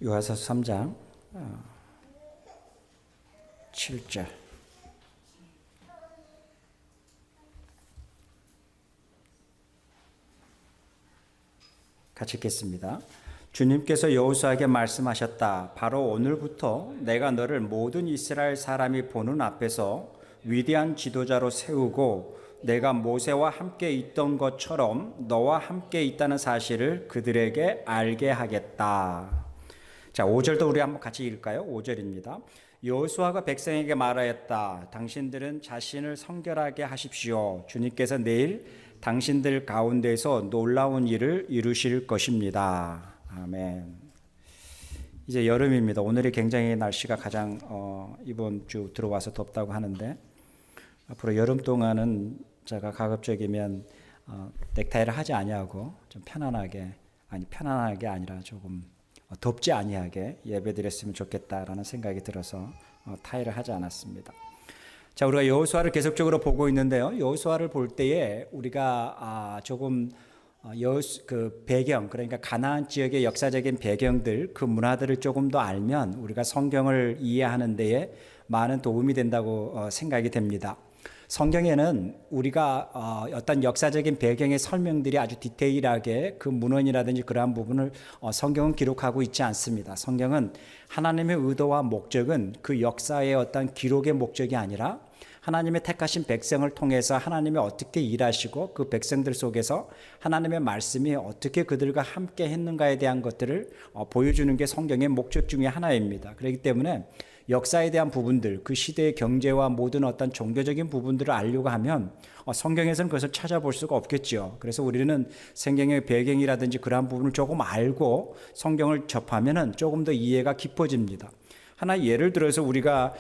요한일서 3장 7절 같이 읽겠습니다. 주님께서 여호수아에게 말씀하셨다. 바로 오늘부터 내가 너를 모든 이스라엘 사람이 보는 앞에서 위대한 지도자로 세우고 내가 모세와 함께 있던 것처럼 너와 함께 있다는 사실을 그들에게 알게 하겠다. 자, 5절도 우리 한번 같이 읽을까요? 5절입니다. 여호수아가 백성에게 말하였다. 당신들은 자신을 성결하게 하십시오. 주님께서 내일 당신들 가운데서 놀라운 일을 이루실 것입니다. 아멘. 이제 여름입니다. 오늘이 굉장히 날씨가 가장 이번 주 들어와서 덥다고 하는데 앞으로 여름 동안은 제가 가급적이면 넥타이를 하지 아니하고 좀 편안하게 아니라 조금 덥지 아니하게 예배드렸으면 좋겠다라는 생각이 들어서 타이를 하지 않았습니다. 자, 우리가 여호수아를 계속적으로 보고 있는데요. 여호수아를 볼 때에 우리가 조금 그 배경, 그러니까 가나안 지역의 역사적인 배경들, 그 문화들을 조금 더 알면 우리가 성경을 이해하는 데에 많은 도움이 된다고 생각이 됩니다. 성경에는 우리가 어떤 역사적인 배경의 설명들이 아주 디테일하게 그 문헌이라든지 그러한 부분을 성경은 기록하고 있지 않습니다. 성경은 하나님의 의도와 목적은 그 역사의 어떤 기록의 목적이 아니라 하나님의 택하신 백성을 통해서 하나님이 어떻게 일하시고 그 백성들 속에서 하나님의 말씀이 어떻게 그들과 함께 했는가에 대한 것들을 보여주는 게 성경의 목적 중에 하나입니다. 그렇기 때문에 역사에 대한 부분들, 그 시대의 경제와 모든 어떤 종교적인 부분들을 알려고 하면 성경에서는 그것을 찾아볼 수가 없겠죠. 그래서 우리는 성경의 배경이라든지 그러한 부분을 조금 알고 성경을 접하면은 조금 더 이해가 깊어집니다. 하나 예를 들어서 우리가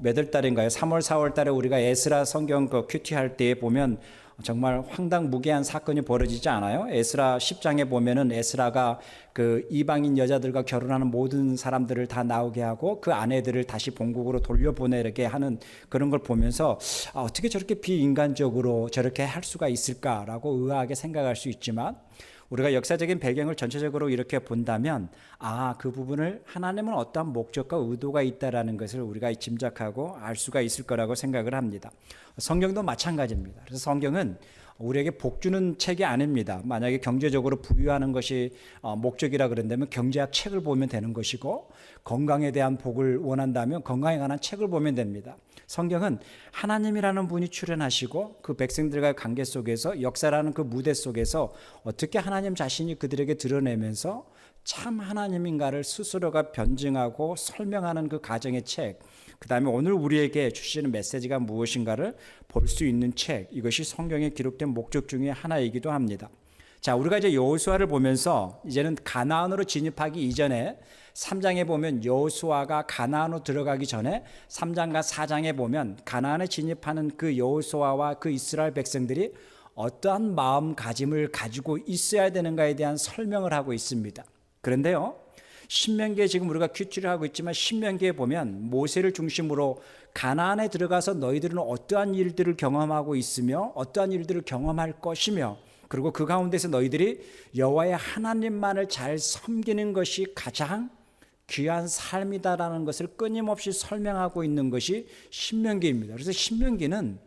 몇 월 달인가요? 3월, 4월 달에 우리가 에스라 성경 그 큐티할 때에 보면 정말 황당무계한 사건이 벌어지지 않아요? 에스라 10장에 보면은 에스라가 그 이방인 여자들과 결혼하는 모든 사람들을 다 나오게 하고 그 아내들을 다시 본국으로 돌려보내게 하는 그런 걸 보면서 어떻게 저렇게 비인간적으로 저렇게 할 수가 있을까라고 의아하게 생각할 수 있지만 우리가 역사적인 배경을 전체적으로 이렇게 본다면 그 부분을 하나님은 어떠한 목적과 의도가 있다라는 것을 우리가 짐작하고 알 수가 있을 거라고 생각을 합니다. 성경도 마찬가지입니다. 그래서 성경은 우리에게 복 주는 책이 아닙니다. 만약에 경제적으로 부유하는 것이 목적이라 그런다면 경제학 책을 보면 되는 것이고 건강에 대한 복을 원한다면 건강에 관한 책을 보면 됩니다. 성경은 하나님이라는 분이 출연하시고 그 백성들과의 관계 속에서 역사라는 그 무대 속에서 어떻게 하나님 자신이 그들에게 드러내면서 참 하나님인가를 스스로가 변증하고 설명하는 그 가정의 책, 그 다음에 오늘 우리에게 주시는 메시지가 무엇인가를 볼 수 있는 책, 이것이 성경에 기록된 목적 중에 하나이기도 합니다. 자, 우리가 이제 여호수아를 보면서 이제는 가나안으로 진입하기 이전에 3장에 보면 여호수아가 가나안으로 들어가기 전에 3장과 4장에 보면 가나안에 진입하는 그 여호수아와 그 이스라엘 백성들이 어떠한 마음가짐을 가지고 있어야 되는가에 대한 설명을 하고 있습니다. 그런데요, 신명기에 지금 우리가 큐티를 하고 있지만 신명기에 보면 모세를 중심으로 가나안에 들어가서 너희들은 어떠한 일들을 경험하고 있으며 어떠한 일들을 경험할 것이며 그리고 그 가운데서 너희들이 여호와의 하나님만을 잘 섬기는 것이 가장 귀한 삶이다라는 것을 끊임없이 설명하고 있는 것이 신명기입니다. 그래서 신명기는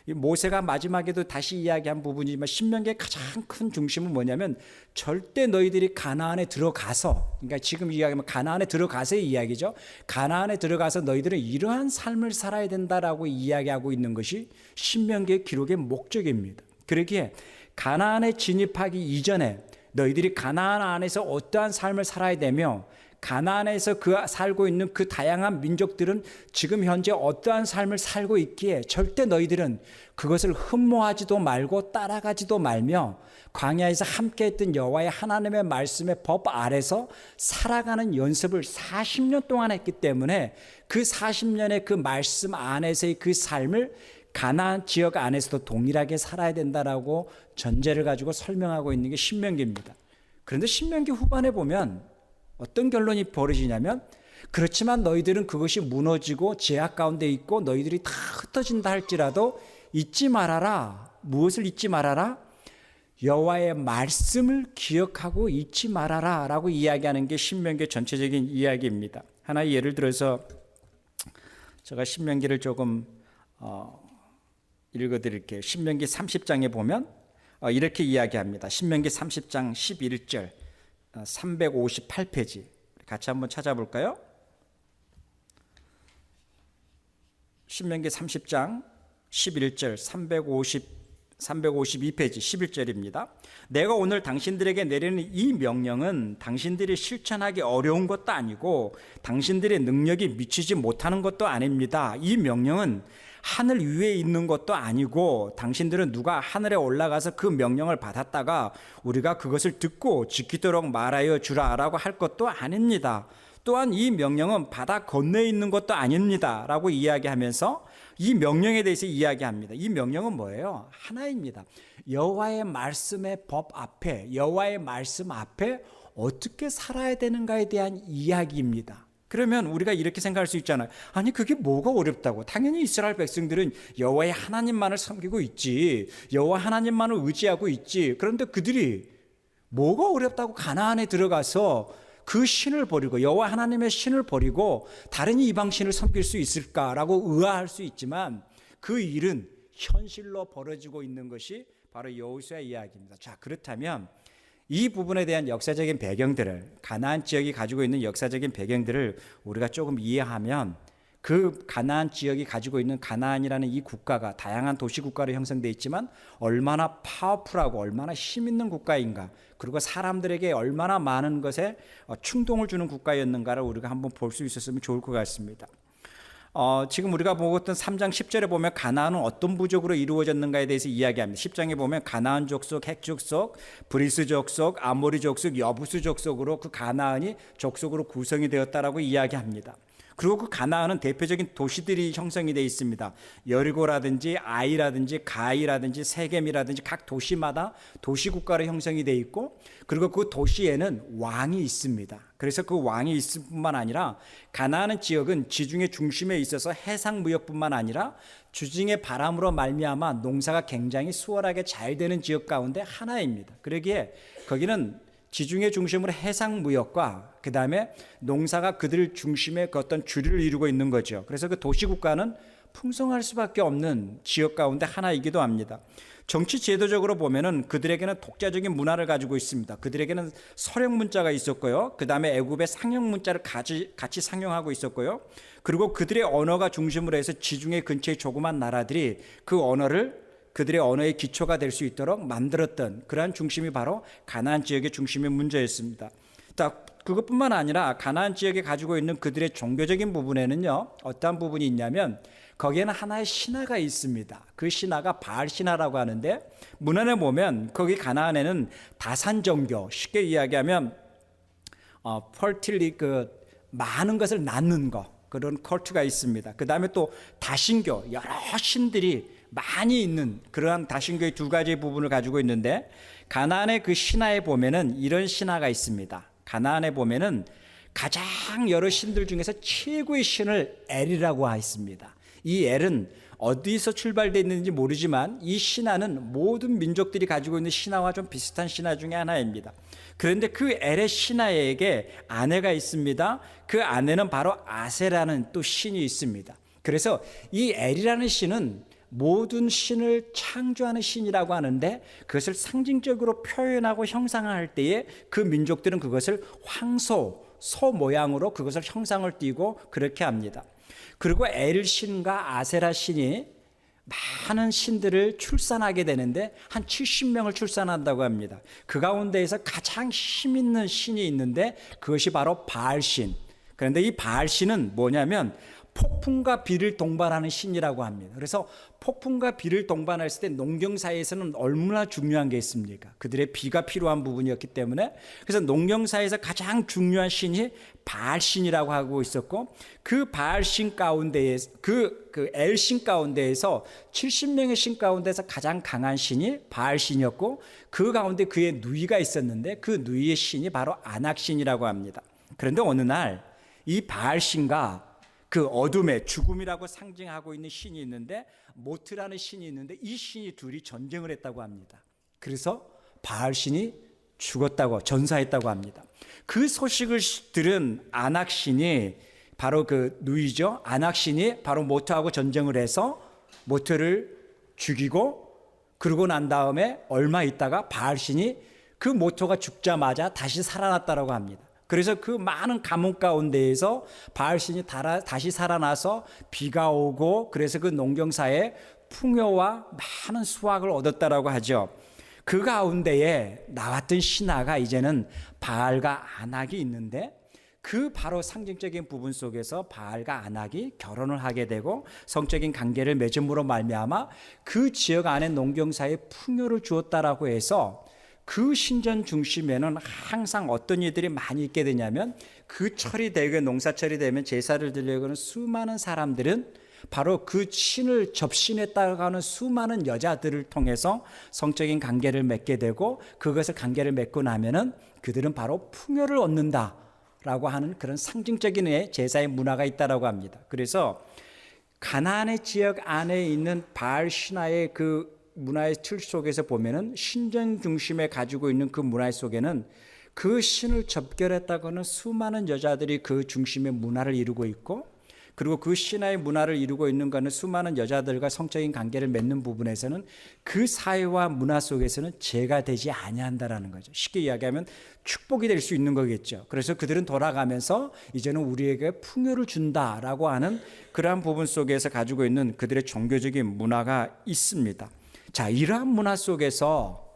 모세가 마지막에도 다시 이야기한 부분이지만 신명기의 가장 큰 중심은 뭐냐면 절대 너희들이 가나안에 들어가서, 그러니까 지금 이야기하면 가나안에 들어가서의 이야기죠. 가나안에 들어가서 너희들은 이러한 삶을 살아야 된다라고 이야기하고 있는 것이 신명기의 기록의 목적입니다. 그러기에 가나안에 진입하기 이전에 너희들이 가나안 안에서 어떠한 삶을 살아야 되며 가나안에서 살고 있는 그 다양한 민족들은 지금 현재 어떠한 삶을 살고 있기에 절대 너희들은 그것을 흠모하지도 말고 따라가지도 말며 광야에서 함께했던 여호와의 하나님의 말씀의 법 아래서 살아가는 연습을 40년 동안 했기 때문에 그 40년의 그 말씀 안에서의 그 삶을 가나안 지역 안에서도 동일하게 살아야 된다라고 전제를 가지고 설명하고 있는 게 신명기입니다. 그런데 신명기 후반에 보면 어떤 결론이 벌어지냐면 그렇지만 너희들은 그것이 무너지고 제약 가운데 있고 너희들이 다 흩어진다 할지라도 잊지 말아라. 무엇을 잊지 말아라? 여호와의 말씀을 기억하고 잊지 말아라 라고 이야기하는 게 신명기 전체적인 이야기입니다. 하나의 예를 들어서 제가 신명기를 조금 읽어드릴게요. 신명기 30장에 보면 이렇게 이야기합니다. 신명기 30장 11절 358페이지 같이 한번 찾아볼까요? 신명기 30장 11절 352페이지 11절입니다. 내가 오늘 당신들에게 내리는 이 명령은 당신들이 실천하기 어려운 것도 아니고 당신들의 능력이 미치지 못하는 것도 아닙니다. 이 명령은 하늘 위에 있는 것도 아니고 당신들은 누가 하늘에 올라가서 그 명령을 받았다가 우리가 그것을 듣고 지키도록 말하여 주라라고 할 것도 아닙니다. 또한 이 명령은 바다 건너에 있는 것도 아닙니다 라고 이야기하면서 이 명령에 대해서 이야기합니다. 이 명령은 뭐예요? 하나입니다. 여호와의 말씀의 법 앞에, 여호와의 말씀 앞에 어떻게 살아야 되는가에 대한 이야기입니다. 그러면 우리가 이렇게 생각할 수 있잖아요. 아니 그게 뭐가 어렵다고. 당연히 이스라엘 백성들은 여호와의 하나님만을 섬기고 있지, 여호와 하나님만을 의지하고 있지. 그런데 그들이 뭐가 어렵다고 가나안에 들어가서 그 신을 버리고 여호와 하나님의 신을 버리고 다른 이방 신을 섬길 수 있을까라고 의아할 수 있지만 그 일은 현실로 벌어지고 있는 것이 바로 여호수아의 이야기입니다. 자, 그렇다면 이 부분에 대한 역사적인 배경들을, 가나안 지역이 가지고 있는 역사적인 배경들을 우리가 조금 이해하면 그 가나안 지역이 가지고 있는 가나안이라는 이 국가가 다양한 도시 국가로 형성되어 있지만 얼마나 파워풀하고 얼마나 힘 있는 국가인가, 그리고 사람들에게 얼마나 많은 것에 충동을 주는 국가였는가를 우리가 한번 볼 수 있었으면 좋을 것 같습니다. 지금 우리가 보고 있던 3장 10절에 보면 가나안은 어떤 부족으로 이루어졌는가에 대해서 이야기합니다. 10장에 보면 가나안 족속, 헷 족속, 브리스 족속, 아모리 족속, 여부스 족속으로 그 가나안이 족속으로 구성이 되었다라고 이야기합니다. 그리고 그 가나안은 대표적인 도시들이 형성이 되어 있습니다. 여리고라든지 아이라든지 가이라든지 세겜이라든지 각 도시마다 도시국가로 형성이 되어 있고, 그리고 그 도시에는 왕이 있습니다. 그래서 그 왕이 있을 뿐만 아니라 가나안 지역은 지중해 중심에 있어서 해상무역뿐만 아니라 주중의 바람으로 말미암아 농사가 굉장히 수월하게 잘 되는 지역 가운데 하나입니다. 그러기에 거기는 지중해 중심으로 해상무역과 그 다음에 농사가 그들 중심의 그 어떤 주류를 이루고 있는 거죠. 그래서 그 도시국가는 풍성할 수밖에 없는 지역 가운데 하나이기도 합니다. 정치 제도적으로 보면은 그들에게는 독자적인 문화를 가지고 있습니다. 그들에게는 서령 문자가 있었고요. 그 다음에 애굽의 상형 문자를 같이 상용하고 있었고요. 그리고 그들의 언어가 중심으로 해서 지중해 근처의 조그만 나라들이 그 언어를 그들의 언어의 기초가 될 수 있도록 만들었던 그러한 중심이 바로 가나안 지역의 중심의 문제였습니다. 그것뿐만 아니라 가나안 지역에 가지고 있는 그들의 종교적인 부분에는요, 어떠한 부분이 있냐면 거기에는 하나의 신화가 있습니다. 그 신화가 바알 신화라고 하는데, 문헌에 보면 거기 가나안에는 다산 종교, 쉽게 이야기하면 많은 것을 낳는 것, 그런 컬트가 있습니다. 그 다음에 또 다신교, 여러 신들이 많이 있는 그러한 다신교의 두 가지 부분을 가지고 있는데, 가나안의 그 신화에 보면은 이런 신화가 있습니다. 가나안에 보면은 가장 여러 신들 중에서 최고의 신을 엘이라고 했습니다. 이 엘은 어디서 출발됐는지 모르지만 이 신화는 모든 민족들이 가지고 있는 신화와 좀 비슷한 신화 중에 하나입니다. 그런데 그 엘의 신화에게 아내가 있습니다. 그 아내는 바로 아세라는 또 신이 있습니다. 그래서 이 엘이라는 신은 모든 신을 창조하는 신이라고 하는데, 그것을 상징적으로 표현하고 형상할 때에 그 민족들은 그것을 황소, 소 모양으로 그것을 형상을 띠고 그렇게 합니다. 그리고 엘 신과 아세라 신이 많은 신들을 출산하게 되는데 한 70명을 출산한다고 합니다. 그 가운데에서 가장 힘 있는 신이 있는데 그것이 바로 바알 신. 그런데 이 바알 신은 뭐냐면 폭풍과 비를 동반하는 신이라고 합니다. 그래서 폭풍과 비를 동반했을 때 농경사에서는 얼마나 중요한 게 있습니까? 그들의 비가 필요한 부분이었기 때문에, 그래서 농경사에서 가장 중요한 신이 바알신이라고 하고 있었고, 그 바알신 가운데에 그 엘신 가운데에서 70명의 신 가운데서 가장 강한 신이 바알신이었고, 그 가운데 그의 누이가 있었는데 그 누이의 신이 바로 아낙신이라고 합니다. 그런데 어느 날 이 바알신과 그 어둠의 죽음이라고 상징하고 있는 신이 있는데, 모트라는 신이 있는데 이 신이 둘이 전쟁을 했다고 합니다. 그래서 바알신이 죽었다고 전사했다고 합니다. 그 소식을 들은 안악신이 바로 그 누이죠. 안악신이 바로 모토하고 전쟁을 해서 모토를 죽이고, 그러고 난 다음에 얼마 있다가 바알신이 그 모토가 죽자마자 다시 살아났다고 합니다. 그래서 그 많은 가뭄 가운데에서 바알신이 다시 살아나서 비가 오고, 그래서 그 농경사에 풍요와 많은 수확을 얻었다라고 하죠. 그 가운데에 나왔던 신하가 이제는 바알과 안악이 있는데, 그 바로 상징적인 부분 속에서 바알과 안악이 결혼을 하게 되고 성적인 관계를 맺음으로 말미암아 그 지역 안에 농경사에 풍요를 주었다라고 해서, 그 신전 중심에는 항상 어떤 일들이 많이 있게 되냐면, 그 철이 되고 농사철이 되면 제사를 드리려고 하는 수많은 사람들은 바로 그 신을 접신했다고 하는 수많은 여자들을 통해서 성적인 관계를 맺게 되고, 그것을 관계를 맺고 나면은 그들은 바로 풍요를 얻는다라고 하는 그런 상징적인 제사의 문화가 있다라고 합니다. 그래서 가나안의 지역 안에 있는 바알 신화의 그 문화의 틀 속에서 보면은 신전 중심에 가지고 있는 그 문화 속에는 그 신을 접결했다고 하는 수많은 여자들이 그 중심의 문화를 이루고 있고, 그리고 그 신화의 문화를 이루고 있는 것은 수많은 여자들과 성적인 관계를 맺는 부분에서는 그 사회와 문화 속에서는 죄가 되지 아니한다라는 거죠. 쉽게 이야기하면 축복이 될 수 있는 거겠죠. 그래서 그들은 돌아가면서 이제는 우리에게 풍요를 준다라고 하는 그러한 부분 속에서 가지고 있는 그들의 종교적인 문화가 있습니다. 자, 이러한 문화 속에서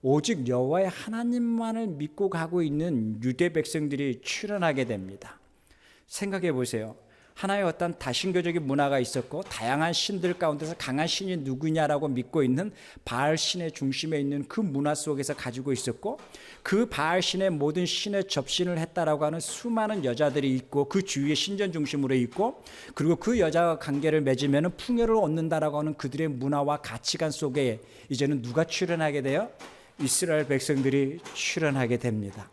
오직 여호와의 하나님만을 믿고 가고 있는 유대 백성들이 출현하게 됩니다. 생각해 보세요. 하나의 어떤 다신교적인 문화가 있었고, 다양한 신들 가운데서 강한 신이 누구냐라고 믿고 있는 바알 신의 중심에 있는 그 문화 속에서 가지고 있었고, 그 바알 신의 모든 신의 접신을 했다라고 하는 수많은 여자들이 있고, 그 주위에 신전 중심으로 있고, 그리고 그 여자와 관계를 맺으면 풍요를 얻는다라고 하는 그들의 문화와 가치관 속에 이제는 누가 출현하게 돼요? 이스라엘 백성들이 출현하게 됩니다.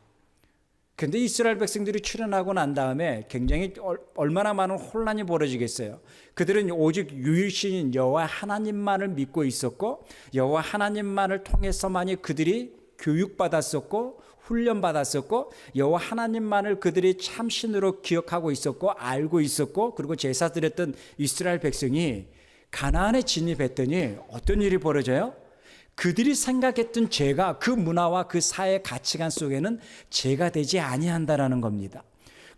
그런데 이스라엘 백성들이 출현하고 난 다음에 굉장히 얼마나 많은 혼란이 벌어지겠어요. 그들은 오직 유일신인 여호와 하나님만을 믿고 있었고, 여호와 하나님만을 통해서만이 그들이 교육받았었고 훈련받았었고, 여호와 하나님만을 그들이 참신으로 기억하고 있었고 알고 있었고, 그리고 제사 드렸던 이스라엘 백성이 가나안에 진입했더니 어떤 일이 벌어져요? 그들이 생각했던 죄가 그 문화와 그 사회 가치관 속에는 죄가 되지 아니한다라는 겁니다.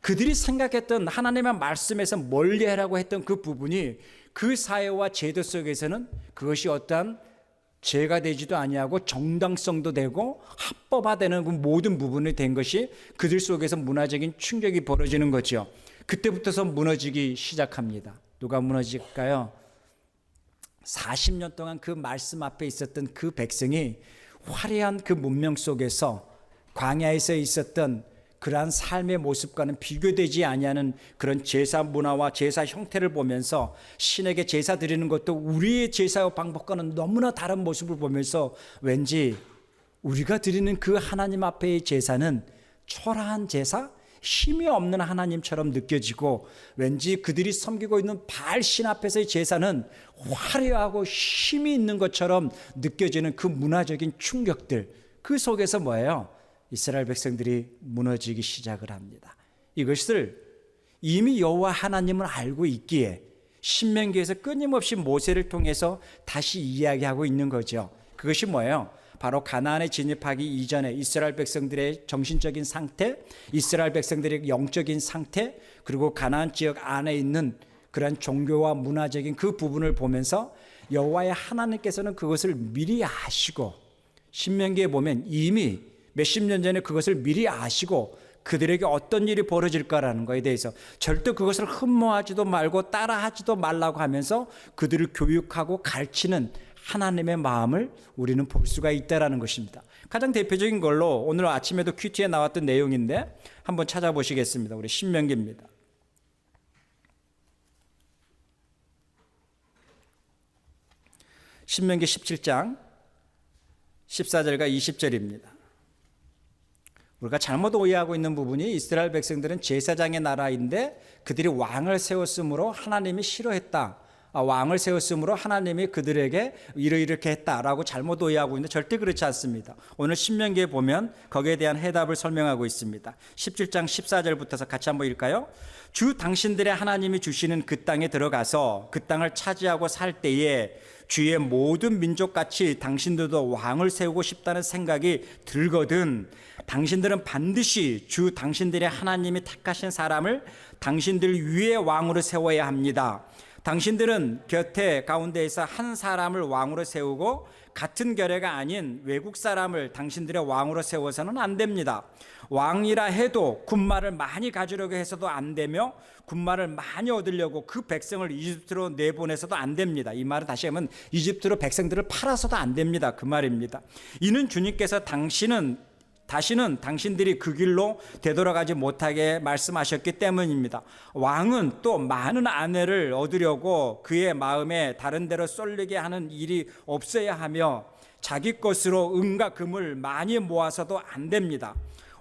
그들이 생각했던 하나님의 말씀에서 멀리하라고 했던 그 부분이 그 사회와 제도 속에서는 그것이 어떠한 죄가 되지도 아니하고 정당성도 되고 합법화되는 그 모든 부분이 된 것이 그들 속에서 문화적인 충격이 벌어지는 거죠. 그때부터서 무너지기 시작합니다. 누가 무너질까요? 40년 동안 그 말씀 앞에 있었던 그 백성이 화려한 그 문명 속에서 광야에서 있었던 그러한 삶의 모습과는 비교되지 아니하는 그런 제사 문화와 제사 형태를 보면서 신에게 제사 드리는 것도 우리의 제사 방법과는 너무나 다른 모습을 보면서 왠지 우리가 드리는 그 하나님 앞의 제사는 초라한 제사, 힘이 없는 하나님처럼 느껴지고, 왠지 그들이 섬기고 있는 바알 신 앞에서의 제사는 화려하고 힘이 있는 것처럼 느껴지는 그 문화적인 충격들, 그 속에서 뭐예요? 이스라엘 백성들이 무너지기 시작을 합니다. 이것을 이미 여호와 하나님을 알고 있기에 신명기에서 끊임없이 모세를 통해서 다시 이야기하고 있는 거죠. 그것이 뭐예요? 바로 가나안에 진입하기 이전에 이스라엘 백성들의 정신적인 상태, 이스라엘 백성들의 영적인 상태, 그리고 가나안 지역 안에 있는 그런 종교와 문화적인 그 부분을 보면서 여호와의 하나님께서는 그것을 미리 아시고, 신명기에 보면 이미 몇십 년 전에 그것을 미리 아시고 그들에게 어떤 일이 벌어질까라는 것에 대해서 절대 그것을 흠모하지도 말고 따라하지도 말라고 하면서 그들을 교육하고 가르치는 하나님의 마음을 우리는 볼 수가 있다라는 것입니다. 가장 대표적인 걸로 오늘 아침에도 큐티에 나왔던 내용인데 한번 찾아보시겠습니다. 우리 신명기입니다. 신명기 17장 14절과 20절입니다. 우리가 잘못 오해하고 있는 부분이 이스라엘 백성들은 제사장의 나라인데 그들이 왕을 세웠으므로 하나님이 싫어했다 왕을 세웠으므로 하나님이 그들에게 이렇게 했다라고 잘못 오해하고 있는데 절대 그렇지 않습니다. 오늘 신명기에 보면 거기에 대한 해답을 설명하고 있습니다. 17장 14절부터서 같이 한번 읽을까요? 주 당신들의 하나님이 주시는 그 땅에 들어가서 그 땅을 차지하고 살 때에 주의 모든 민족같이 당신들도 왕을 세우고 싶다는 생각이 들거든 당신들은 반드시 주 당신들의 하나님이 택하신 사람을 당신들 위에 왕으로 세워야 합니다. 당신들은 곁에 가운데에서 한 사람을 왕으로 세우고 같은 결례가 아닌 외국 사람을 당신들의 왕으로 세워서는 안 됩니다. 왕이라 해도 군마를 많이 가지려고 해서도 안 되며 군마를 많이 얻으려고 그 백성을 이집트로 내보내서도 안 됩니다. 이 말은 다시 하면 이집트로 백성들을 팔아서도 안 됩니다. 그 말입니다. 이는 주님께서 다시는 당신들이 그 길로 되돌아가지 못하게 말씀하셨기 때문입니다. 왕은 또 많은 아내를 얻으려고 그의 마음에 다른 데로 쏠리게 하는 일이 없어야 하며 자기 것으로 은과 금을 많이 모아서도 안 됩니다.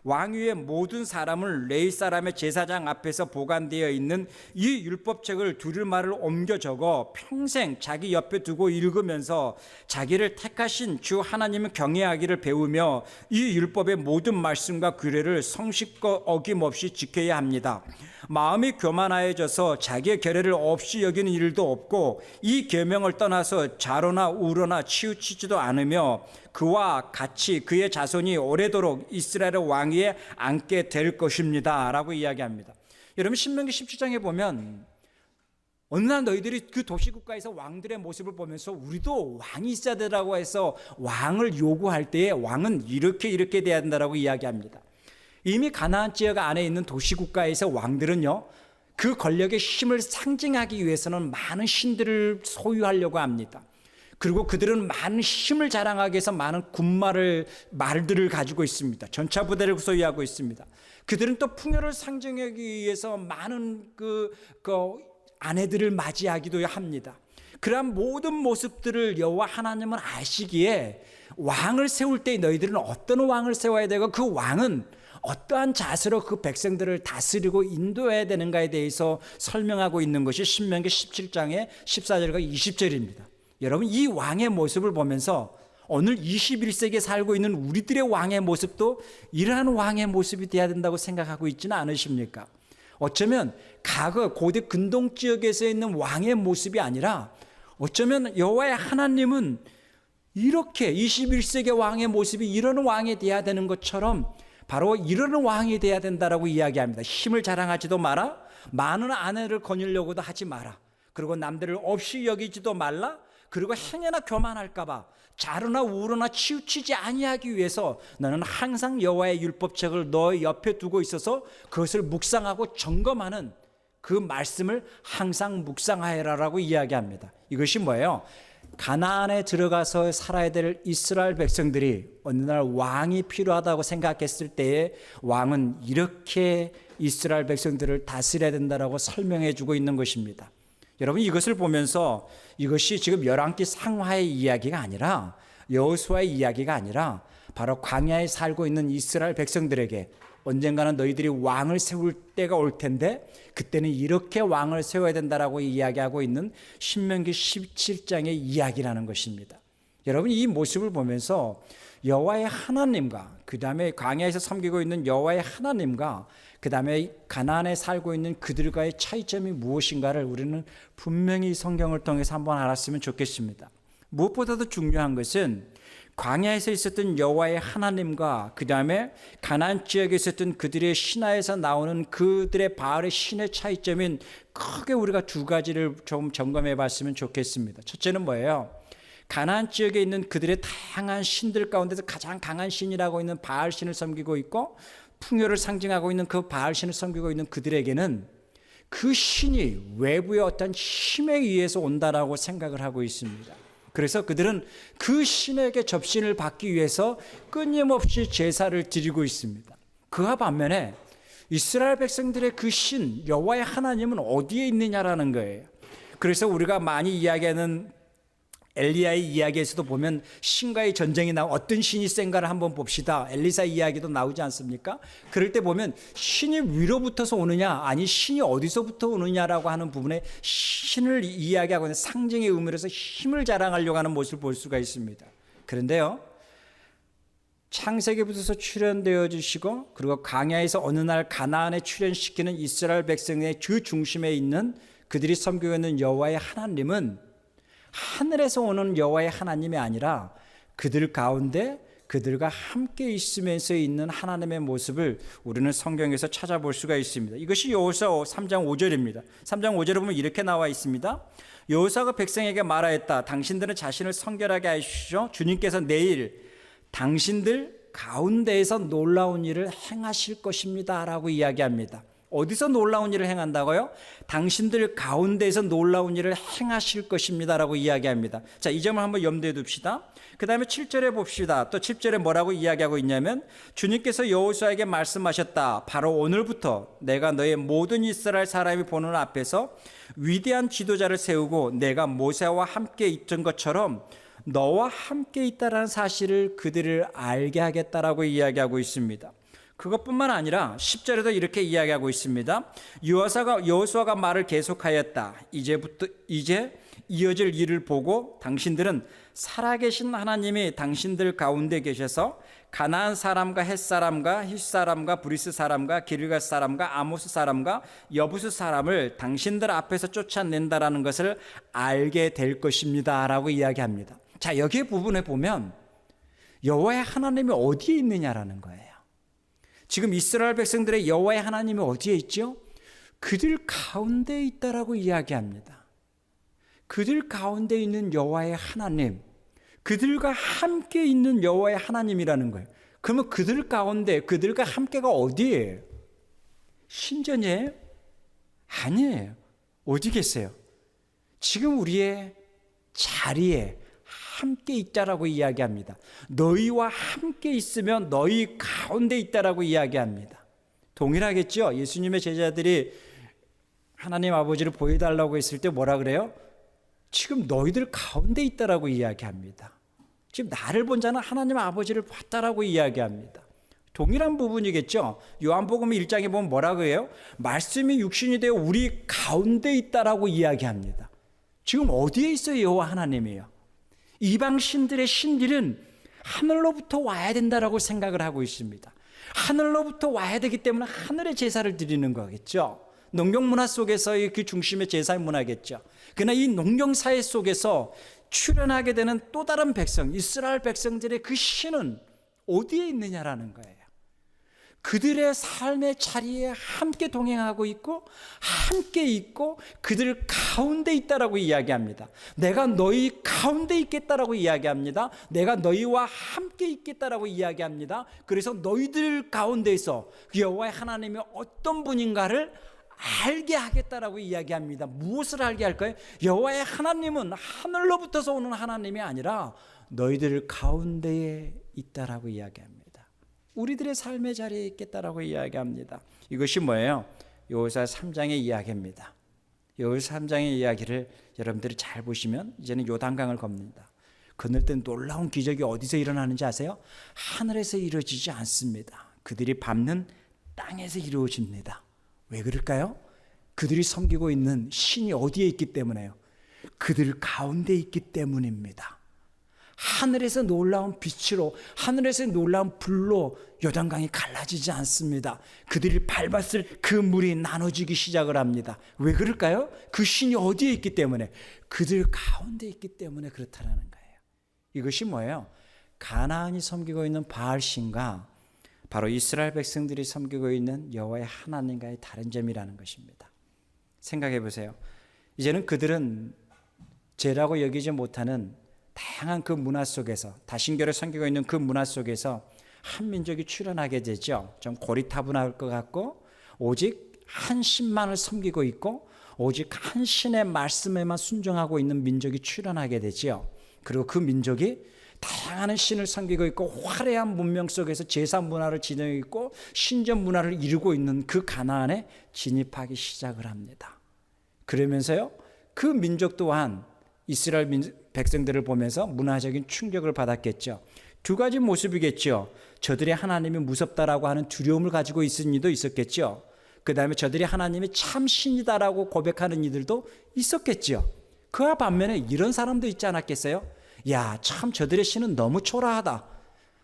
왕위의 모든 사람은 레위 사람의 제사장 앞에서 보관되어 있는 이 율법책을 두루마리를 옮겨 적어 평생 자기 옆에 두고 읽으면서 자기를 택하신 주 하나님을 경외하기를 배우며 이 율법의 모든 말씀과 규례를 성실껏 어김없이 지켜야 합니다. 마음이 교만하여져서 자기의 결례를 없이 여기는 일도 없고 이 계명을 떠나서 좌로나 우로나 치우치지도 않으며 그와 같이 그의 자손이 오래도록 이스라엘의 왕위에 앉게 될 것입니다 라고 이야기합니다. 여러분 신명기 17장에 보면 어느 날 너희들이 그 도시국가에서 왕들의 모습을 보면서 우리도 왕이 있어야 되라고 해서 왕을 요구할 때에 왕은 이렇게 돼야 된다라고 이야기합니다. 이미 가나안 지역 안에 있는 도시국가에서 왕들은요 그 권력의 힘을 상징하기 위해서는 많은 신들을 소유하려고 합니다. 그리고 그들은 많은 힘을 자랑하기 위해서 많은 말들을 가지고 있습니다. 전차 부대를 소유하고 있습니다. 그들은 또 풍요를 상징하기 위해서 많은 그 아내들을 맞이하기도 합니다. 그러한 모든 모습들을 여호와 하나님은 아시기에 왕을 세울 때 너희들은 어떤 왕을 세워야 되고 그 왕은 어떠한 자세로 그 백성들을 다스리고 인도해야 되는가에 대해서 설명하고 있는 것이 신명기 17장의 14절과 20절입니다. 여러분 이 왕의 모습을 보면서 오늘 21세기에 살고 있는 우리들의 왕의 모습도 이러한 왕의 모습이 되어야 된다고 생각하고 있지는 않으십니까? 어쩌면 과거 고대 근동 지역에서 있는 왕의 모습이 아니라 어쩌면 여호와의 하나님은 이렇게 21세기 왕의 모습이 이런 왕이 되어야 되는 것처럼 바로 이런 왕이 되어야 된다라고 이야기합니다. 힘을 자랑하지도 마라, 많은 아내를 거느려고도 하지 마라, 그리고 남들을 없이 여기지도 말라, 그리고 행여나 교만할까봐 좌로나 우로나 치우치지 아니하기 위해서 너는 항상 여호와의 율법책을 너 옆에 두고 있어서 그것을 묵상하고 점검하는 그 말씀을 항상 묵상하여라라고 이야기합니다. 이것이 뭐예요? 가나안에 들어가서 살아야 될 이스라엘 백성들이 어느 날 왕이 필요하다고 생각했을 때에 왕은 이렇게 이스라엘 백성들을 다스려야 된다라고 설명해 주고 있는 것입니다. 여러분 이것을 보면서 이것이 지금 열왕기 상하의 이야기가 아니라 여호수아의 이야기가 아니라 바로 광야에 살고 있는 이스라엘 백성들에게 언젠가는 너희들이 왕을 세울 때가 올 텐데 그때는 이렇게 왕을 세워야 된다라고 이야기하고 있는 신명기 17장의 이야기라는 것입니다. 여러분 이 모습을 보면서 여호와의 하나님과 그 다음에 광야에서 섬기고 있는 여호와의 하나님과 그 다음에 가나안에 살고 있는 그들과의 차이점이 무엇인가를 우리는 분명히 성경을 통해서 한번 알았으면 좋겠습니다. 무엇보다도 중요한 것은 광야에서 있었던 여호와의 하나님과 그 다음에 가나안 지역에 있었던 그들의 신화에서 나오는 그들의 바알의 신의 차이점인 크게 우리가 두 가지를 좀 점검해 봤으면 좋겠습니다. 첫째는 뭐예요? 가나안 지역에 있는 그들의 다양한 신들 가운데서 가장 강한 신이라고 있는 바알 신을 섬기고 있고 풍요를 상징하고 있는 그 바알 신을 섬기고 있는 그들에게는 그 신이 외부의 어떤 힘에 의해서 온다라고 생각을 하고 있습니다. 그래서 그들은 그 신에게 접신을 받기 위해서 끊임없이 제사를 드리고 있습니다. 그와 반면에 이스라엘 백성들의 그 신 여호와의 하나님은 어디에 있느냐라는 거예요. 그래서 우리가 많이 이야기하는 엘리야의 이야기에서도 보면 신과의 전쟁이 나오 어떤 신이 센가를 한번 봅시다. 엘리사 이야기도 나오지 않습니까? 그럴 때 보면 신이 위로부터서 오느냐 아니 신이 어디서부터 오느냐라고 하는 부분에 신을 이야기하고 있는 상징의 의미로서 힘을 자랑하려고 하는 모습을 볼 수가 있습니다. 그런데요, 창세기부터 출현되어 주시고 그리고 광야에서 어느 날 가나안에 출현시키는 이스라엘 백성의 주 중심에 있는 그들이 섬기고 있는 여호와의 하나님은 하늘에서 오는 여호와의 하나님이 아니라 그들 가운데 그들과 함께 있으면서 있는 하나님의 모습을 우리는 성경에서 찾아볼 수가 있습니다. 이것이 여호수아 3장 5절입니다. 3장 5절에 보면 이렇게 나와 있습니다. 여호수아가 백성에게 말하였다. 당신들은 자신을 성결하게 하십시오. 주님께서 내일 당신들 가운데에서 놀라운 일을 행하실 것입니다 라고 이야기합니다. 어디서 놀라운 일을 행한다고요? 당신들 가운데에서 놀라운 일을 행하실 것입니다 라고 이야기합니다. 자, 이 점을 한번 염두에 둡시다. 그 다음에 7절에 봅시다. 또 7절에 뭐라고 이야기하고 있냐면 주님께서 여호수아에게 말씀하셨다. 바로 오늘부터 내가 너의 모든 이스라엘 사람이 보는 앞에서 위대한 지도자를 세우고 내가 모세와 함께 있던 것처럼 너와 함께 있다라는 사실을 그들을 알게 하겠다라고 이야기하고 있습니다. 그것뿐만 아니라 10절에도 이렇게 이야기하고 있습니다. 여호수아가 말을 계속하였다. 이제 이어질 일을 보고 당신들은 살아계신 하나님이 당신들 가운데 계셔서 가나안 사람과 헷 사람과 힛 사람과 브리스 사람과 기르가 사람과 아모스 사람과 여부스 사람을 당신들 앞에서 쫓아낸다라는 것을 알게 될 것입니다라고 이야기합니다. 자, 여기 부분에 보면 여호와의 하나님이 어디에 있느냐라는 거예요. 지금 이스라엘 백성들의 여호와의 하나님이 어디에 있죠? 그들 가운데 있다라고 이야기합니다. 그들 가운데 있는 여호와의 하나님, 그들과 함께 있는 여호와의 하나님이라는 거예요. 그러면 그들 가운데, 그들과 함께가 어디예요? 신전이에요? 아니에요. 어디 계세요? 지금 우리의 자리에 함께 있다라고 이야기합니다. 너희와 함께 있으면 너희 가운데 있다라고 이야기합니다. 동일하겠죠? 예수님의 제자들이 하나님 아버지를 보여달라고 했을 때 뭐라 그래요? 지금 너희들 가운데 있다라고 이야기합니다. 지금 나를 본 자는 하나님 아버지를 봤다라고 이야기합니다. 동일한 부분이겠죠? 요한복음 1장에 보면 뭐라고 해요? 말씀이 육신이 되어 우리 가운데 있다라고 이야기합니다. 지금 어디에 있어요? 여호와 하나님이요. 이방 신들의 신들은 하늘로부터 와야 된다라고 생각을 하고 있습니다. 하늘로부터 와야 되기 때문에 하늘의 제사를 드리는 거겠죠. 농경문화 속에서의 그 중심의 제사의 문화겠죠. 그러나 이 농경사회 속에서 출현하게 되는 또 다른 백성, 이스라엘 백성들의 그 신은 어디에 있느냐라는 거예요. 그들의 삶의 자리에 함께 동행하고 있고 함께 있고 그들 가운데 있다라고 이야기합니다. 내가 너희 가운데 있겠다라고 이야기합니다. 내가 너희와 함께 있겠다라고 이야기합니다. 그래서 너희들 가운데서 여호와의 하나님이 어떤 분인가를 알게 하겠다라고 이야기합니다. 무엇을 알게 할까요? 여호와의 하나님은 하늘로부터서 오는 하나님이 아니라 너희들 가운데에 있다라고 이야기합니다. 우리들의 삶의 자리에 있겠다라고 이야기합니다. 이것이 뭐예요? 여호수아 3장의 이야기입니다. 여호수아 3장의 이야기를 여러분들이 잘 보시면 이제는 요단강을 겁니다. 건널 때 놀라운 기적이 어디서 일어나는지 아세요? 하늘에서 이루어지지 않습니다. 그들이 밟는 땅에서 이루어집니다. 왜 그럴까요? 그들이 섬기고 있는 신이 어디에 있기 때문에요? 그들 가운데 있기 때문입니다. 하늘에서 놀라운 빛으로, 하늘에서 놀라운 불로 요단강이 갈라지지 않습니다. 그들이 밟았을 그 물이 나눠지기 시작을 합니다. 왜 그럴까요? 그 신이 어디에 있기 때문에, 그들 가운데 있기 때문에 그렇다는 거예요. 이것이 뭐예요? 가나안이 섬기고 있는 바알신과 바로 이스라엘 백성들이 섬기고 있는 여호와의 하나님과의 다른 점이라는 것입니다. 생각해 보세요. 이제는 그들은 죄라고 여기지 못하는 다양한 그 문화 속에서, 다신교를 섬기고 있는 그 문화 속에서 한 민족이 출현하게 되죠. 좀 고리타분할 것 같고 오직 한 신만을 섬기고 있고 오직 한 신의 말씀에만 순종하고 있는 민족이 출현하게 되죠. 그리고 그 민족이 다양한 신을 섬기고 있고 화려한 문명 속에서 제사 문화를 지니고 있고 신전 문화를 이루고 있는 그 가나안에 진입하기 시작을 합니다. 그러면서요, 그 민족 또한 이스라엘 백성들을 보면서 문화적인 충격을 받았겠죠. 두 가지 모습이겠죠. 저들이 하나님이 무섭다라고 하는 두려움을 가지고 있은 이도 있었겠죠. 그 다음에 저들이 하나님이 참 신이다라고 고백하는 이들도 있었겠죠. 그와 반면에 이런 사람도 있지 않았겠어요? 야, 참 저들의 신은 너무 초라하다.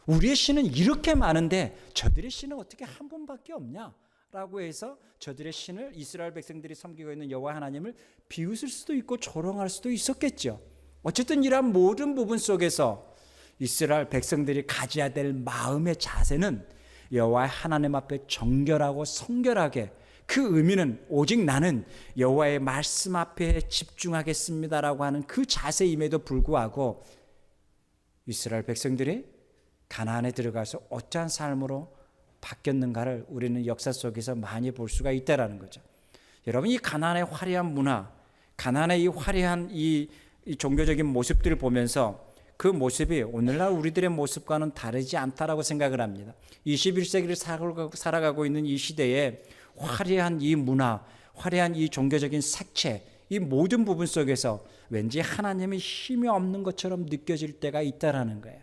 우리의 신은 이렇게 많은데 저들의 신은 어떻게 한 분밖에 없냐? 라고 해서 저들의 신을 이스라엘 백성들이 섬기고 있는 여호와 하나님을 비웃을 수도 있고 조롱할 수도 있었겠죠. 어쨌든 이러한 모든 부분 속에서 이스라엘 백성들이 가져야 될 마음의 자세는 여호와 하나님 앞에 정결하고 성결하게, 그 의미는 오직 나는 여호와의 말씀 앞에 집중하겠습니다라고 하는 그 자세임에도 불구하고 이스라엘 백성들이 가나안에 들어가서 어떠한 삶으로 바뀌었는가를 우리는 역사 속에서 많이 볼 수가 있다라는 거죠. 여러분, 이 가나안의 화려한 문화, 가나안의 이 화려한 이 종교적인 모습들을 보면서 그 모습이 오늘날 우리들의 모습과는 다르지 않다라고 생각을 합니다. 21세기를 살아가고 있는 이 시대에 화려한 이 문화, 화려한 이 종교적인 색채, 이 모든 부분 속에서 왠지 하나님의 힘이 없는 것처럼 느껴질 때가 있다라는 거예요.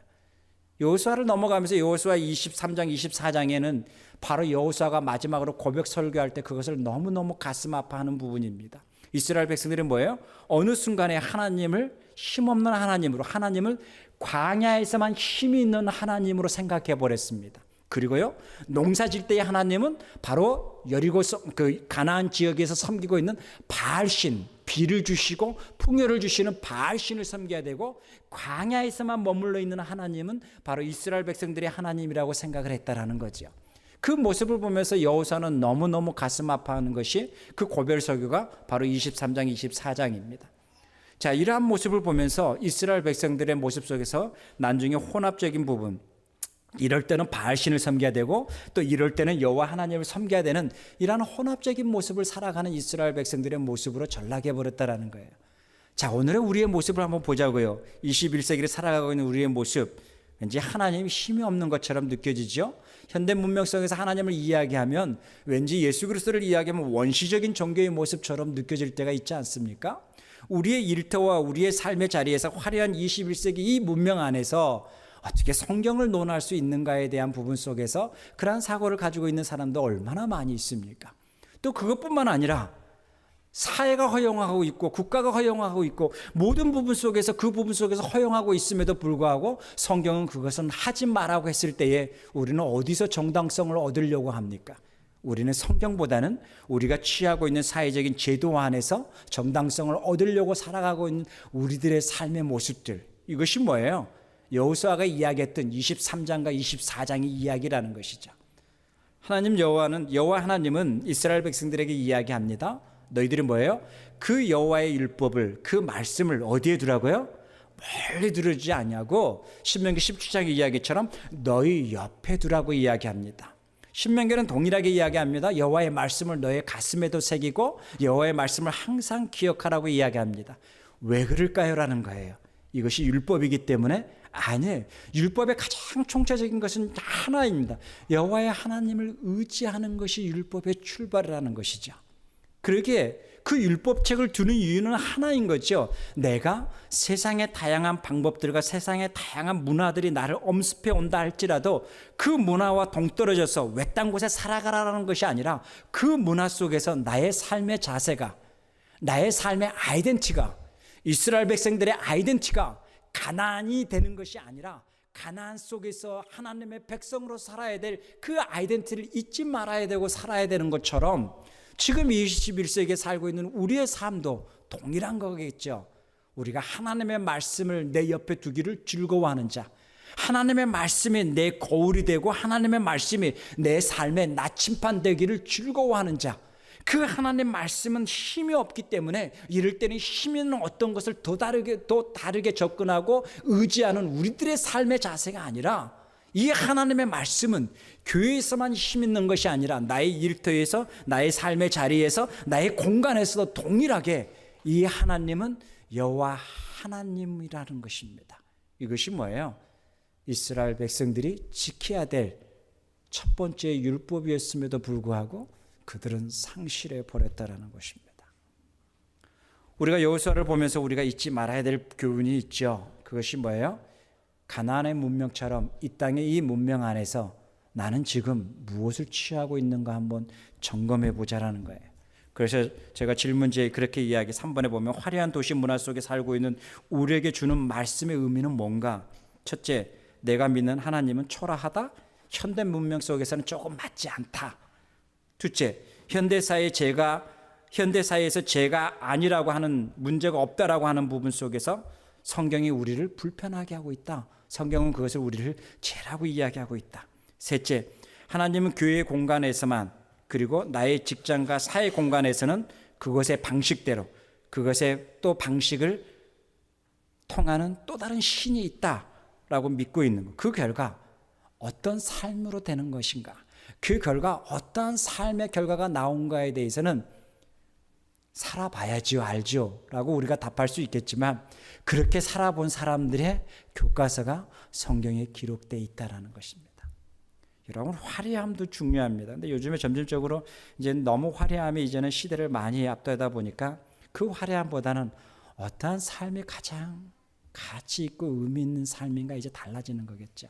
여호수아를 넘어가면서 여호수아 23장, 24장에는 바로 여호수아가 마지막으로 고백 설교할 때 그것을 너무너무 가슴 아파하는 부분입니다. 이스라엘 백성들은 뭐예요? 어느 순간에 하나님을 힘없는 하나님으로, 하나님을 광야에서만 힘이 있는 하나님으로 생각해 버렸습니다. 그리고요, 농사질 때의 하나님은 바로 여리고 그 가나안 지역에서 섬기고 있는 바알신, 비를 주시고 풍요를 주시는 바알신을 섬겨야 되고, 광야에서만 머물러 있는 하나님은 바로 이스라엘 백성들의 하나님이라고 생각을 했다라는 거죠. 그 모습을 보면서 여호수아는 너무너무 가슴 아파하는 것이 그 고별 설교가 바로 23장, 24장입니다. 자, 이러한 모습을 보면서 이스라엘 백성들의 모습 속에서 나중에 혼합적인 부분, 이럴 때는 바알신을 섬겨야 되고 또 이럴 때는 여호와 하나님을 섬겨야 되는 이러한 혼합적인 모습을 살아가는 이스라엘 백성들의 모습으로 전락해 버렸다라는 거예요. 자, 오늘의 우리의 모습을 한번 보자고요. 21세기를 살아가고 있는 우리의 모습, 왠지 하나님이 힘이 없는 것처럼 느껴지죠. 현대 문명 속에서 하나님을 이야기하면 왠지 예수 그리스도를 이야기하면 원시적인 종교의 모습처럼 느껴질 때가 있지 않습니까? 우리의 일터와 우리의 삶의 자리에서 화려한 21세기 이 문명 안에서 어떻게 성경을 논할 수 있는가에 대한 부분 속에서 그러한 사고를 가지고 있는 사람도 얼마나 많이 있습니까? 또 그것뿐만 아니라 사회가 허용하고 있고 국가가 허용하고 있고 모든 부분 속에서 그 부분 속에서 허용하고 있음에도 불구하고 성경은 그것은 하지 말라고 했을 때에 우리는 어디서 정당성을 얻으려고 합니까? 우리는 성경보다는 우리가 취하고 있는 사회적인 제도 안에서 정당성을 얻으려고 살아가고 있는 우리들의 삶의 모습들, 이것이 뭐예요? 여호수아가 이야기했던 23장과 24장의 이야기라는 것이죠. 여호와 하나님은 이스라엘 백성들에게 이야기합니다. 너희들이 뭐예요? 그 여호와의 율법을, 그 말씀을 어디에 두라고요? 멀리 두르지 않냐고 신명기 17장의 이야기처럼 너희 옆에 두라고 이야기합니다. 신명기는 동일하게 이야기합니다. 여호와의 말씀을 너의 가슴에도 새기고 여호와의 말씀을 항상 기억하라고 이야기합니다. 왜 그럴까요? 라는 거예요. 이것이 율법이기 때문에? 아니에요. 율법의 가장 총체적인 것은 하나입니다. 여호와의 하나님을 의지하는 것이 율법의 출발이라는 것이죠. 그러기에 그 율법책을 두는 이유는 하나인 거죠. 내가 세상의 다양한 방법들과 세상의 다양한 문화들이 나를 엄습해 온다 할지라도 그 문화와 동떨어져서 외딴 곳에 살아가라는 것이 아니라 그 문화 속에서 나의 삶의 자세가, 나의 삶의 아이덴티티가, 이스라엘 백성들의 아이덴티티가 가나안이 되는 것이 아니라 가나안 속에서 하나님의 백성으로 살아야 될 그 아이덴티티를 잊지 말아야 되고 살아야 되는 것처럼 지금 21세기에 살고 있는 우리의 삶도 동일한 거겠죠. 우리가 하나님의 말씀을 내 옆에 두기를 즐거워하는 자, 하나님의 말씀이 내 거울이 되고 하나님의 말씀이 내 삶의 나침반 되기를 즐거워하는 자, 그 하나님 말씀은 힘이 없기 때문에 이럴 때는 힘 있는 어떤 것을 더 다르게 접근하고 의지하는 우리들의 삶의 자세가 아니라 이 하나님의 말씀은 교회에서만 힘 있는 것이 아니라 나의 일터에서, 나의 삶의 자리에서, 나의 공간에서도 동일하게 이 하나님은 여호와 하나님이라는 것입니다. 이것이 뭐예요? 이스라엘 백성들이 지켜야 될 첫 번째 율법이었음에도 불구하고 그들은 상실해 버렸다라는 것입니다. 우리가 여호수아를 보면서 우리가 잊지 말아야 될 교훈이 있죠. 그것이 뭐예요? 가나안의 문명처럼 이 땅의 이 문명 안에서 나는 지금 무엇을 취하고 있는가 한번 점검해 보자라는 거예요. 그래서 제가 질문지에 그렇게 이야기 3번에 보면 화려한 도시 문화 속에 살고 있는 우리에게 주는 말씀의 의미는 뭔가? 첫째, 내가 믿는 하나님은 초라하다. 현대 문명 속에서는 조금 맞지 않다. 둘째, 현대사회에서 죄가 아니라고 하는, 문제가 없다라고 하는 부분 속에서 성경이 우리를 불편하게 하고 있다. 성경은 그것을 우리를 죄라고 이야기하고 있다. 셋째, 하나님은 교회 공간에서만, 그리고 나의 직장과 사회 공간에서는 그것의 방식대로, 그것의 또 방식을 통하는 또 다른 신이 있다라고 믿고 있는 것. 그 결과 어떤 삶으로 되는 것인가, 그 결과 어떠한 삶의 결과가 나온가에 대해서는 살아봐야지요, 알죠 라고 우리가 답할 수 있겠지만, 그렇게 살아본 사람들의 교과서가 성경에 기록되어 있다는 것입니다. 여러분, 화려함도 중요합니다. 근데 요즘에 점진적으로 이제 너무 화려함이 이제는 시대를 많이 앞서다 보니까 그 화려함보다는 어떠한 삶이 가장 가치 있고 의미 있는 삶인가 이제 달라지는 거겠죠.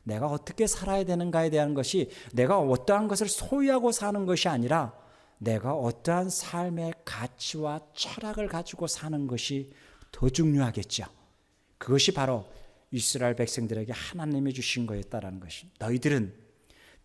내가 어떻게 살아야 되는가에 대한 것이, 내가 어떠한 것을 소유하고 사는 것이 아니라 내가 어떠한 삶의 가치와 철학을 가지고 사는 것이 더 중요하겠죠. 그것이 바로 이스라엘 백성들에게 하나님이 주신 거였다라는 것입니다. 너희들은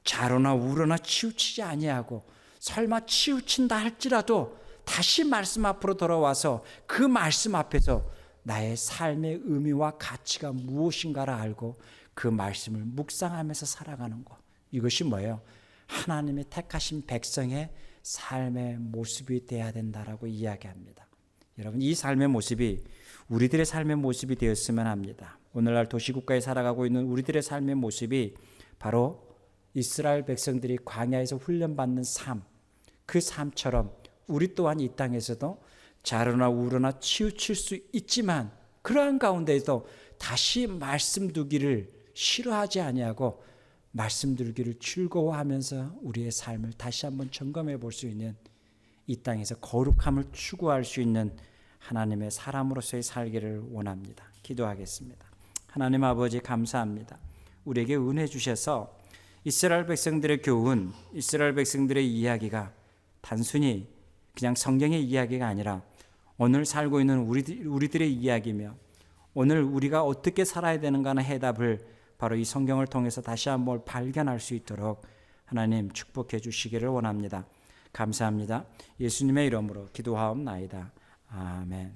좌로나 우로나 치우치지 아니하고, 설마 치우친다 할지라도 다시 말씀 앞으로 돌아와서 그 말씀 앞에서 나의 삶의 의미와 가치가 무엇인가를 알고 그 말씀을 묵상하면서 살아가는 것. 이것이 뭐예요? 하나님의 택하신 백성의 삶의 모습이 되어야 된다라고 이야기합니다. 여러분, 이 삶의 모습이 우리들의 삶의 모습이 되었으면 합니다. 오늘날 도시국가에 살아가고 있는 우리들의 삶의 모습이 바로 이스라엘 백성들이 광야에서 훈련받는 삶, 그 삶처럼 우리 또한 이 땅에서도 좌로나 우로나 치우칠 수 있지만, 그러한 가운데에도 다시 말씀 두기를 싫어하지 아니하고 말씀 두기를 즐거워하면서 우리의 삶을 다시 한번 점검해 볼 수 있는, 이 땅에서 거룩함을 추구할 수 있는 하나님의 사람으로서의 살기를 원합니다. 기도하겠습니다. 하나님 아버지, 감사합니다. 우리에게 은혜 주셔서 이스라엘 백성들의 교훈, 이스라엘 백성들의 이야기가 단순히 그냥 성경의 이야기가 아니라 오늘 살고 있는 우리들의 이야기며, 오늘 우리가 어떻게 살아야 되는가 하는 해답을 바로 이 성경을 통해서 다시 한번 발견할 수 있도록 하나님 축복해 주시기를 원합니다. 감사합니다. 예수님의 이름으로 기도하옵나이다. 아멘.